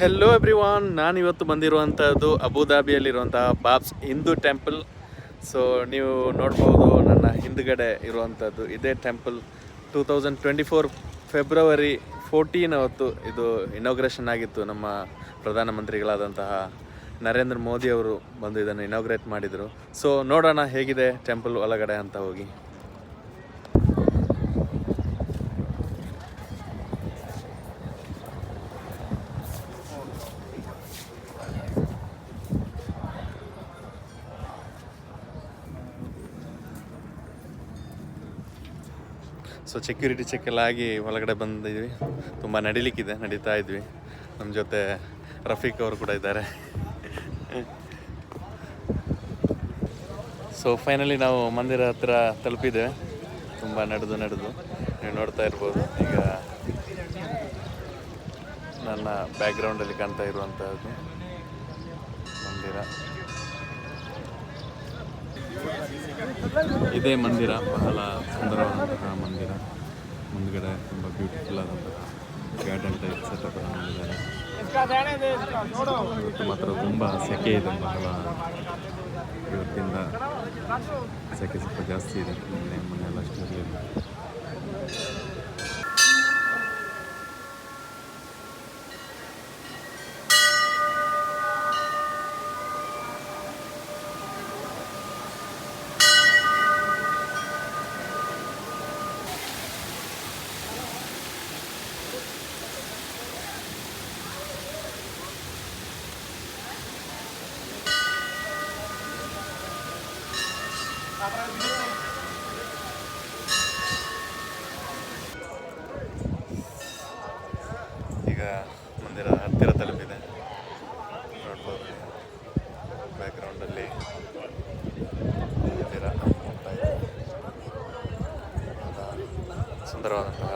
Hello everyone, ನಾನು ಇವತ್ತು ಬಂದಿರುವಂಥದ್ದು ಅಬುದಾಬಿಯಲ್ಲಿರುವಂತಹ ಬಾಬ್ಸ್ ಹಿಂದೂ ಟೆಂಪಲ್. ಸೊ ನೀವು ನೋಡ್ಬೋದು ನನ್ನ ಹಿಂದುಗಡೆ ಇರುವಂಥದ್ದು ಇದೇ ಟೆಂಪಲ್. 2024 ಫೆಬ್ರವರಿ 14 ಅವತ್ತು ಇದು ಇನಾಗ್ರೇಷನ್ ಆಗಿತ್ತು. ನಮ್ಮ ಪ್ರಧಾನಮಂತ್ರಿಗಳಾದಂತಹ ನರೇಂದ್ರ ಮೋದಿ ಅವರು ಬಂದು ಇದನ್ನು ಇನಾಗ್ರೇಟ್ ಮಾಡಿದರು. ಸೊ ನೋಡೋಣ ಹೇಗಿದೆ ಟೆಂಪಲ್ ಒಳಗಡೆ ಅಂತ ಹೋಗಿ. ಸೊ ಸೆಕ್ಯೂರಿಟಿ ಚೆಕ್ ಎಲ್ಲ ಆಗಿ ಒಳಗಡೆ ಬಂದಿದ್ವಿ. ತುಂಬ ನಡೀತಾ ಇದ್ವಿ. ನಮ್ಮ ಜೊತೆ ರಫೀಕ್ ಅವರು ಕೂಡ ಇದ್ದಾರೆ. ಸೊ ಫೈನಲಿ ನಾವು ಮಂದಿರ ಹತ್ರ ತಲುಪಿದ್ದೇವೆ. ತುಂಬ ನಡೆದು ನೀವು ನೋಡ್ತಾ ಇರ್ಬೋದು. ಈಗ ನನ್ನ ಬ್ಯಾಕ್ಗ್ರೌಂಡಲ್ಲಿ ಕಾಣ್ತಾ ಇರುವಂಥದ್ದು ಮಂದಿರ. ಇದೇ ಮಂದಿರ, ಬಹಳ ಸುಂದರವಾದಂತಹ ಮಂದಿರ. ಮುಂದ್ಗಡೆ ತುಂಬ ಬ್ಯೂಟಿಫುಲ್ ಆದಂತಹ ಗಾರ್ಡನ್ ಟೈಪ್ ಸೆಟಪ್ ಮಾಡಿದ್ದಾರೆ. ಇವತ್ತು ಮಾತ್ರ ತುಂಬ ಸೆಕೆ ಇದೆ, ಬಹಳ ಇವತ್ತಿಂದ ಸೆಕೆ ಸ್ವಲ್ಪ ಜಾಸ್ತಿ ಇದೆ. ಮನೆಯೆಲ್ಲ ಅಷ್ಟು ಇರಲಿಲ್ಲ. ಈಗ ಮಂದಿರ ಹತ್ತಿರ ತಲುಪಿದೆ. ನೋಡ್ಬೋದು ಬ್ಯಾಕ್ಗ್ರೌಂಡಲ್ಲಿ ಮಂದಿರ. ಸುಂದರವಾದಂತಹ